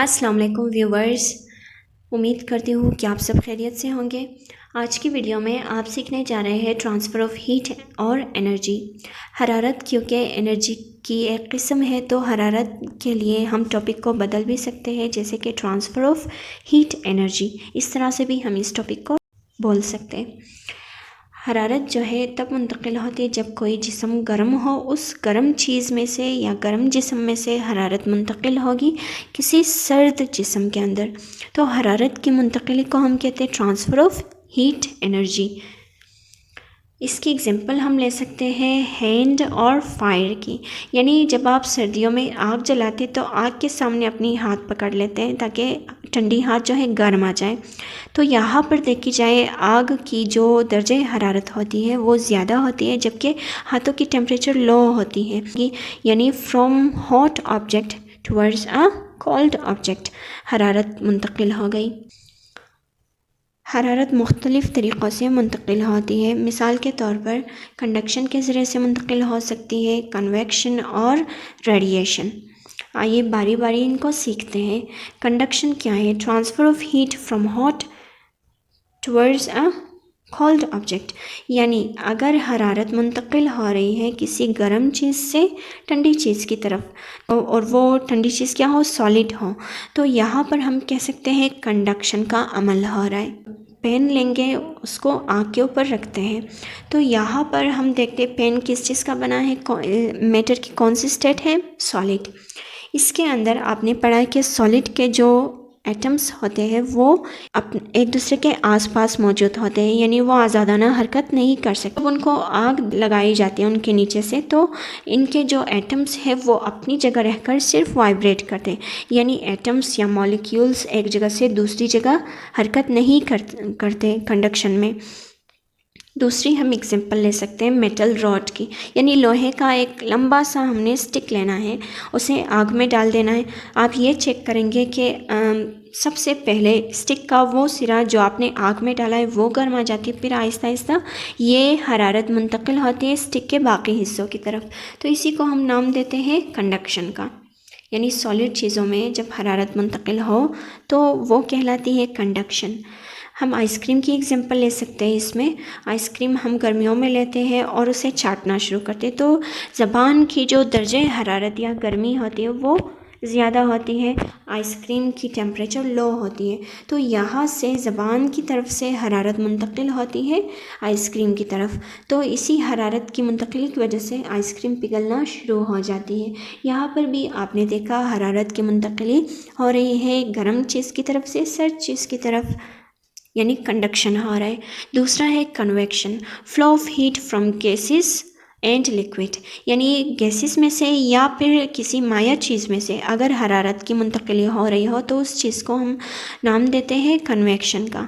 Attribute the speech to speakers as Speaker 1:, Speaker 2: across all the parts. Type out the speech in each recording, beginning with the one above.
Speaker 1: अस्सलाम वालेकुम व्यूवर्स, उम्मीद करती हूँ कि आप सब खैरियत से होंगे। आज की वीडियो में आप सीखने जा रहे हैं ट्रांसफ़र ऑफ हीट और एनर्जी। हरारत क्योंकि एनर्जी की एक किस्म है, तो हरारत के लिए हम टॉपिक को बदल भी सकते हैं, जैसे कि ट्रांसफ़र ऑफ हीट एनर्जी। इस तरह से भी हम इस टॉपिक को बोल सकते हैं। हरारत जो है तब मुंतकिल होती है जब कोई जिस्म गर्म हो, उस गर्म चीज़ में से या गर्म जिस्म में से हरारत मुंतकिल होगी किसी सर्द जिस्म के अंदर। तो हरारत की मुंतकिली को हम कहते हैं ट्रांसफ़र ऑफ हीट एनर्जी। इसकी एग्जांपल हम ले सकते हैं हैंड और फायर की। यानी जब आप सर्दियों में आग जलाते तो आग के सामने अपनी हाथ पकड़ लेते हैं ताकि ठंडी हाथ जो है गर्म आ जाए। तो यहाँ पर देखी जाए आग की जो दर्जे हरारत होती है वो ज़्यादा होती है, जबकि हाथों की टेम्परेचर लो होती है। यानी from hot object towards a cold object हरारत मुंतकिल हो गई। हरारत मुख्तलिफ़ तरीक़ों से मुंतकिल होती है। मिसाल के तौर पर कंडक्शन के ज़रिए से मुंतकिल हो सकती है, कन्वेक्शन और रेडिएशन। आइए बारी बारी इनको सीखते हैं। कंडक्शन क्या है? Transfer of heat from hot towards a cold object. यानी अगर हरारत मुंतकिल हो रही है किसी गर्म चीज़ से ठंडी चीज़ की तरफ और वो ठंडी चीज़ क्या हो? सॉलिड हो, तो यहाँ पर हम कह सकते हैं कंडक्शन का अमल हो रहा है। पेन लेंगे, उसको आग के ऊपर रखते हैं, तो यहाँ पर हम देखते हैं पेन किस चीज़ का बना है, मैटर की कौन सी स्टेट है? सॉलिड। इसके अंदर आपने पढ़ा है कि सॉलिड के जो एटम्स होते हैं वो एक दूसरे के आसपास मौजूद होते हैं, यानी वो आज़ादाना हरकत नहीं कर सकते। जब उनको आग लगाई जाती है उनके नीचे से, तो इनके जो एटम्स हैं वो अपनी जगह रहकर सिर्फ वाइब्रेट करते हैं। यानी एटम्स या मॉलिक्यूल्स एक जगह से दूसरी जगह हरकत नहीं करते कंडक्शन में। दूसरी हम एग्जांपल ले सकते हैं मेटल रॉड की। यानी लोहे का एक लंबा सा हमने स्टिक लेना है, उसे आग में डाल देना है। आप ये चेक करेंगे कि सबसे पहले स्टिक का वो सिरा जो आपने आग में डाला है वो गर्म आ जाती है, फिर आहिस्ता आहिस्ता ये हरारत मुंतकिल होती है स्टिक के बाकी हिस्सों की तरफ। तो इसी को हम नाम देते हैं कंडक्शन का। यानी सॉलिड चीज़ों में जब हरारत मुंतकिल हो तो वो कहलाती है कंडक्शन। हम आइसक्रीम की एग्जांपल ले सकते हैं। इसमें आइसक्रीम हम गर्मियों में लेते हैं और उसे चाटना शुरू करते हैं, तो ज़बान की जो दर्जे हरारत या गर्मी होती है वो ज़्यादा होती है, आइसक्रीम की टेम्परेचर लो होती है। तो यहाँ से ज़बान की तरफ से हरारत मुंतकिल होती है आइसक्रीम की तरफ। तो इसी हरारत की मुंतकिली की वजह से आइसक्रीम पिघलना शुरू हो जाती है। यहाँ पर भी आपने देखा हरारत की मुंतकिली हो रही है गर्म चीज़ की तरफ से सर्द चीज़ की तरफ, यानी कंडक्शन हो रहा है। दूसरा है convection, flow of heat from gases and liquid. यानी गैसेस में से या फिर किसी माया चीज़ में से अगर हरारत की मुंतकिली हो रही हो तो उस चीज़ को हम नाम देते हैं कन्वेक्शन का।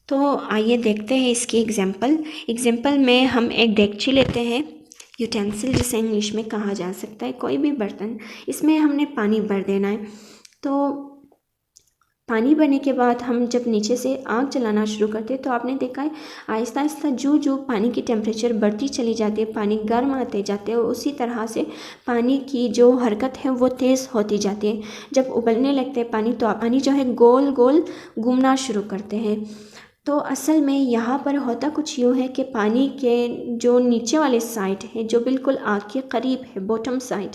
Speaker 1: तो आइए देखते हैं इसकी एग्जांपल में हम एक डेगची लेते हैं, यूटेंसिल जिसे इंग्लिश में कहा जा सकता है, कोई भी बर्तन। इसमें हमने पानी भर देना है। तो पानी भरने के बाद हम जब नीचे से आग जलाना शुरू करते हैं तो आपने देखा है आहिस्ता आहिस्ता जो जो पानी की टेम्परेचर बढ़ती चली जाती है, पानी गर्म आते जाते हैं, उसी तरह से पानी की जो हरकत है वो तेज़ होती जाती है। जब उबलने लगते हैं पानी तो पानी जो है गोल गोल घूमना शुरू करते हैं। तो असल में यहाँ पर होता कुछ यूँ है कि पानी के जो नीचे वाले साइड है, जो बिल्कुल आग के करीब है, बॉटम साइड,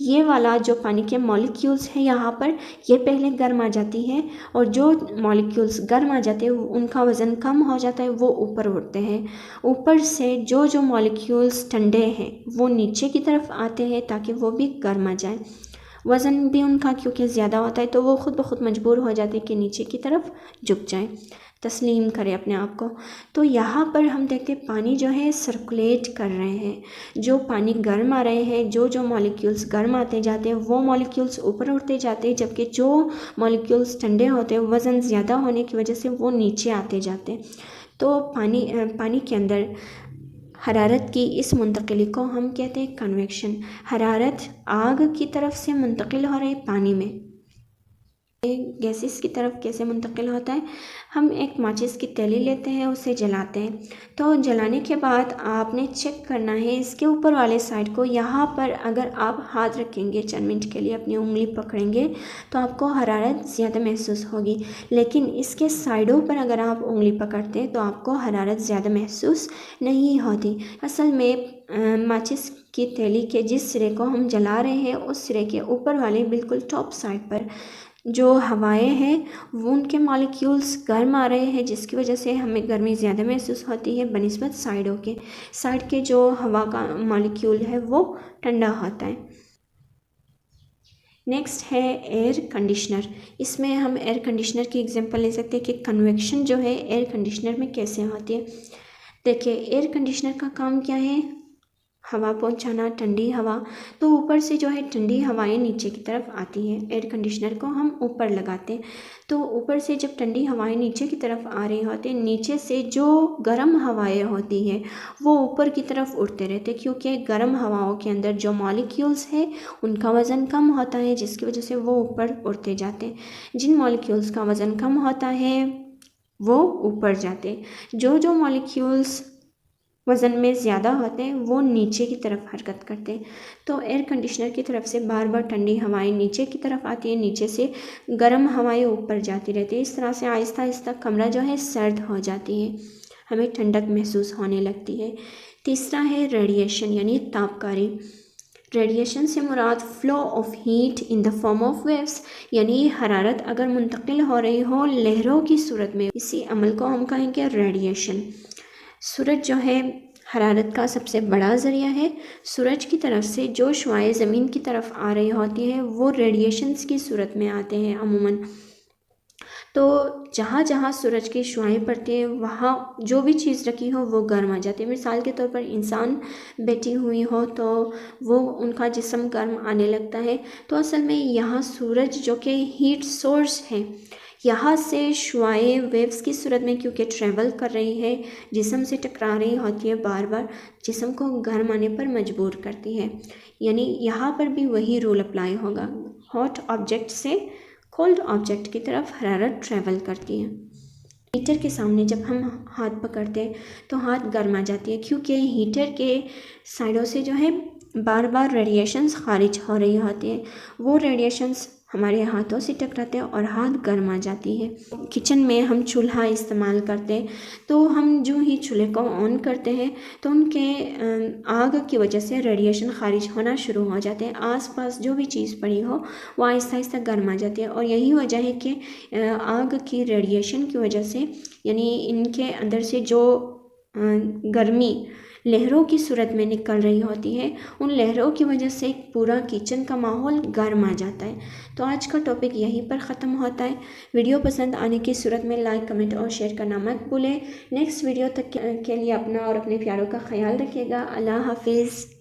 Speaker 1: ये वाला जो पानी के मॉलिक्यूल्स हैं यहाँ पर ये पहले गर्म आ जाती है, और जो मॉलिक्यूल्स गर्म आ जाते हैं उनका वज़न कम हो जाता है, वो ऊपर उठते हैं। ऊपर से जो जो मॉलिक्यूल्स ठंडे हैं वो नीचे की तरफ आते हैं ताकि वो भी गर्म आ जाए। वज़न भी उनका क्योंकि ज़्यादा होता है तो वो ख़ुद ब खुद मजबूर हो जाते हैं कि नीचे की तरफ झुक जाए, तस्लीम करें अपने आप को। तो यहाँ पर हम देखते हैं पानी जो है सर्कुलेट कर रहे हैं, जो पानी गर्म आ रहे हैं, जो जो मॉलिक्यूल्स गर्म आते जाते हैं वो मॉलिक्यूल्स ऊपर उठते जाते हैं, जबकि जो मॉलिक्यूल्स ठंडे होते हैं वज़न ज़्यादा होने की वजह से वो नीचे आते जाते हैं। तो पानी के अंदर हरारत की इस मुंतकिली को हम कहते हैं कन्वेक्शन। हरारत आग की तरफ से मुंतकिल हो रही पानी में, गैसेस की तरफ कैसे मुंतकिल होता है। हम एक माचिस की तीली लेते हैं, उसे जलाते हैं। तो जलाने के बाद आपने चेक करना है इसके ऊपर वाले साइड को। यहाँ पर अगर आप हाथ रखेंगे 4 मिनट के लिए, अपनी उंगली पकड़ेंगे तो आपको हरारत ज़्यादा महसूस होगी, लेकिन इसके साइडों पर अगर आप उंगली पकड़ते हैं तो आपको हरारत ज़्यादा महसूस नहीं होती। असल में माचिस की तीली के जिस सिरे को हम जला रहे हैं उस सिरे के ऊपर वाले बिल्कुल टॉप साइड पर जो हवाएं हैं वो उनके मॉलिक्यूल्स गर्म आ रहे हैं, जिसकी वजह से हमें गर्मी ज़्यादा महसूस होती है बनिस्बत साइडों के। साइड के जो हवा का मॉलिक्यूल है वो ठंडा होता है। नेक्स्ट है एयर कंडीशनर। इसमें हम एयर कंडीशनर की एग्जांपल ले सकते हैं कि कन्वेक्शन जो है एयर कंडीशनर में कैसे होती है। देखिए, एयर कंडीशनर का काम क्या है, हवा पहुंचाना, ठंडी हवा। तो ऊपर से जो है ठंडी हवाएं नीचे की तरफ आती हैं। एयर कंडीशनर को हम ऊपर लगाते हैं, तो ऊपर से जब ठंडी हवाएं नीचे की तरफ आ रही होती हैं, नीचे से जो गर्म हवाएं होती हैं वो ऊपर की तरफ उड़ते रहते हैं, क्योंकि गर्म हवाओं के अंदर जो मॉलिक्यूल्स है उनका वज़न कम होता है, जिसकी वजह से वो ऊपर उड़ते जाते हैं। जिन मॉलिक्यूल्स का वज़न कम होता है वो ऊपर जाते हैं। जो मॉलिक्यूल्स वज़न में ज़्यादा होते हैं वो नीचे की तरफ हरकत करते हैं। तो एयर कंडीशनर की तरफ से बार बार ठंडी हवाएं नीचे की तरफ आती है, नीचे से गर्म हवाएं ऊपर जाती रहती है। इस तरह से आहिस्ता आहिस्ता कमरा जो है सर्द हो जाती है, हमें ठंडक महसूस होने लगती है। तीसरा है रेडिएशन यानी तापकारी। रेडिएशन से मुराद flow of heat in the form of waves, यानी हरारत अगर मुंतकिल हो रही हो लहरों की सूरत में, इसी अमल को हम कहेंगे रेडिएशन। सूरज जो है हरारत का सबसे बड़ा ज़रिया है। सूरज की तरफ से जो शुआएं ज़मीन की तरफ आ रही होती हैं वो रेडिएशंस की सूरत में आते हैं अमूमन। तो जहाँ जहाँ सूरज की शुआएं पड़ती हैं वहाँ जो भी चीज़ रखी हो वो गर्म आ जाती है। मिसाल के तौर पर इंसान बैठी हुई हो तो वो उनका जिस्म गर्म आने लगता है। तो असल में यहाँ सूरज जो कि हीट सोर्स है, यहाँ से शुआएं वेव्स की सूरत में क्योंकि ट्रैवल कर रही है, जिस्म से टकरा रही होती है, बार बार जिस्म को गर्म आने पर मजबूर करती है। यानी यहाँ पर भी वही रूल अप्लाई होगा, हॉट ऑब्जेक्ट से कोल्ड ऑब्जेक्ट की तरफ हरारत ट्रैवल करती है। हीटर के सामने जब हम हाथ पकड़ते हैं तो हाथ गर्म आ जाती है, क्योंकि हीटर के साइडों से जो है बार बार रेडिएशंस खारिज हो रही होती है। वो रेडिएशंस हमारे हाथों से टकराते हैं और हाथ गर्म आ जाती है। किचन में हम चूल्हा इस्तेमाल करते हैं, तो हम जो ही चूल्हे को ऑन करते हैं तो उनके आग की वजह से रेडिएशन खारिज होना शुरू हो जाते हैं। आसपास जो भी चीज़ पड़ी हो वो आहिस्ता आहिस्ता गर्म आ जाती है, और यही वजह है कि आग की रेडिएशन की वजह से, यानी इनके अंदर से जो गर्मी लहरों की सूरत में निकल रही होती है, उन लहरों की वजह से पूरा किचन का माहौल गर्म आ जाता है। तो आज का टॉपिक यहीं पर ख़त्म होता है। वीडियो पसंद आने की सूरत में लाइक, कमेंट और शेयर करना मत भूलें। नेक्स्ट वीडियो तक के लिए अपना और अपने प्यारों का ख्याल रखिएगा। अल्लाह हाफिज़।